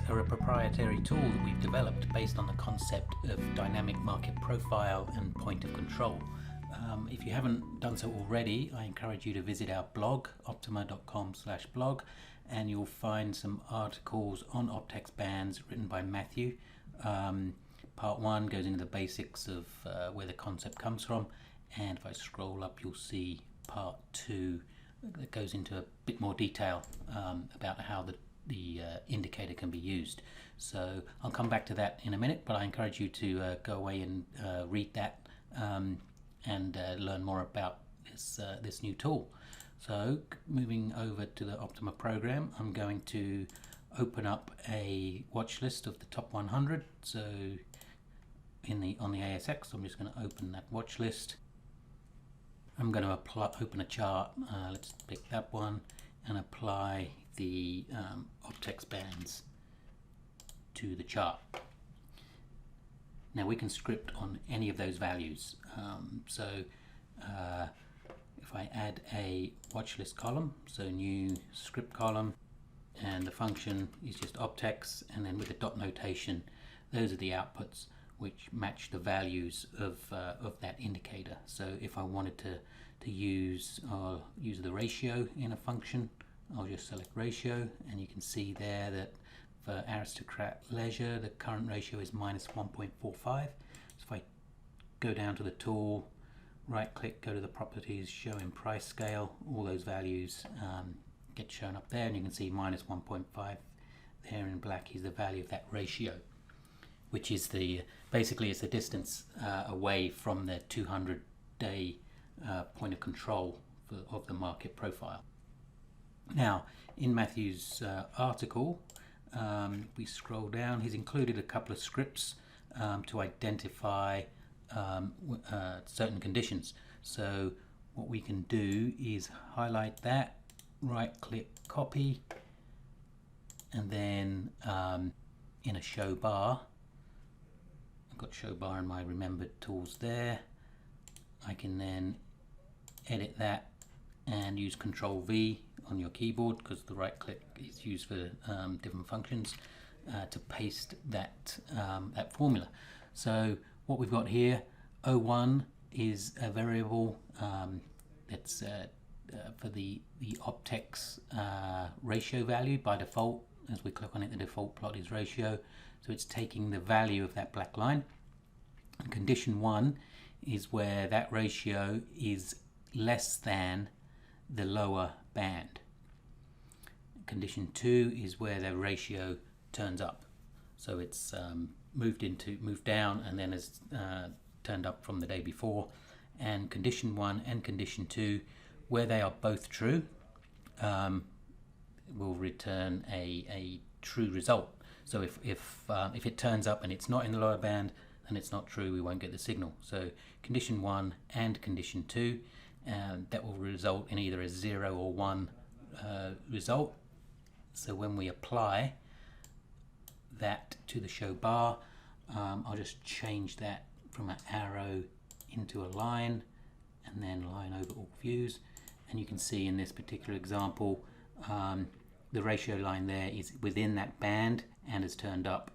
are a proprietary tool that we've developed based on the concept of dynamic market profile and point of control. If you haven't done so already, I encourage you to visit our blog, optuma.com/blog, and you'll find some articles on Optex bands written by Matthew. Part 1 goes into the basics of where the concept comes from, and if I scroll up you'll see part 2 that goes into a bit more detail about how the indicator can be used. So I'll come back to that in a minute, but I encourage you to go away and read that and learn more about this new tool. So moving over to the Optuma program, I'm going to open up a watch list of the top 100. So on the ASX, I'm just going to open that watch list. I'm going to open a chart. Let's pick that one and apply the Optex bands to the chart. Now we can script on any of those values. If I add a watch list column, so new script column, and the function is just Optex, and then with the dot notation, those are the outputs which match the values of that indicator. So if I wanted to use the ratio in a function, I'll just select ratio, and you can see there that for Aristocrat Leisure the current ratio is -1.45. So if I go down to the tool, right click, go to the properties, show in price scale, all those values get shown up there, and you can see -1.5 there in black is the value of that ratio, which is basically it's the distance away from the 200-day point of control of the market profile. Now in Matthew's article, we scroll down, he's included a couple of scripts to identify certain conditions. So what we can do is highlight that, right click, copy, and then in a show bar, I've got show bar in my remembered tools there, I can then edit that and use Control V on your keyboard, because the right click is used for different functions, to paste that formula. So what we've got here, O1 is a variable that's for the Optex ratio value. By default, as we click on it, the default plot is ratio, so it's taking the value of that black line. And condition 1 is where that ratio is less than the lower band. Condition 2 is where the ratio turns up, so it's moved down and then has turned up from the day before. And condition 1 and condition 2, where they are both true, will return a true result. So if it turns up and it's not in the lower band, then it's not true, we won't get the signal. So condition 1 and condition 2, that will result in either a 0 or 1 result. So when we apply that to the show bar, I'll just change that from an arrow into a line, and then line over all views, and you can see in this particular example the ratio line there is within that band and has turned up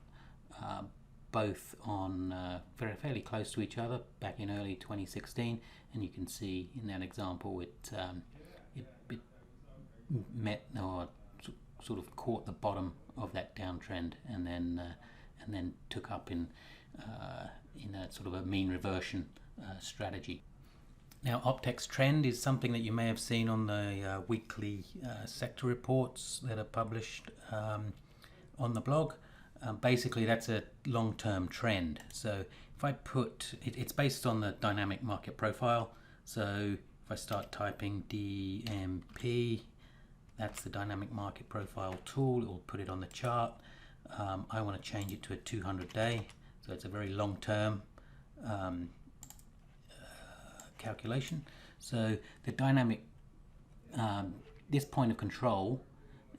both on fairly close to each other back in early 2016, and you can see in that example it met or sort of caught the bottom of that downtrend, and then took up in a sort of a mean reversion strategy. Now Optex trend is something that you may have seen on the weekly sector reports that are published on the blog. Basically that's a long-term trend. So if I put it's based on the dynamic market profile. So if I start typing DMP, that's the dynamic market profile tool, it will put it on the chart. I want to change it to a 200-day, so it's a very long-term calculation. So the dynamic, this point of control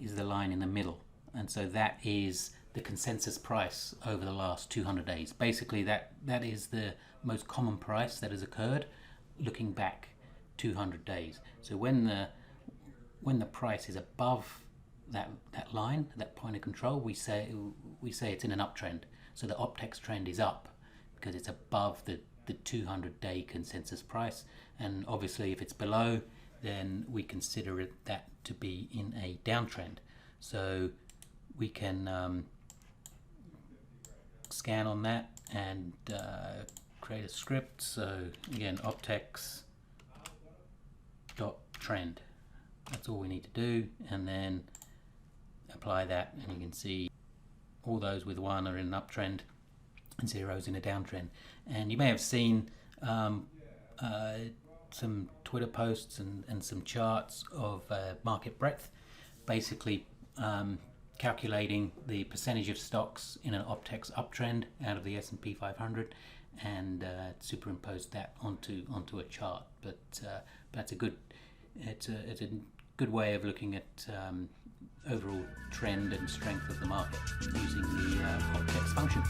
is the line in the middle, and so that is the consensus price over the last 200 days. Basically that is the most common price that has occurred looking back 200 days. So when the price is above that line, that point of control, we say it's in an uptrend. So the Optex trend is up because it's above the 200-day consensus price, and obviously if it's below, then we consider that to be in a downtrend. So we can scan on that and create a script. So again, Optex dot trend. That's all we need to do, and then apply that, and you can see all those with 1 are in an uptrend and 0's in a downtrend. And you may have seen some Twitter posts and some charts of market breadth, basically calculating the percentage of stocks in an Optex uptrend out of the S&P 500 and superimposed that onto a chart. But that's a good way of looking at overall trend and strength of the market using the Optex function.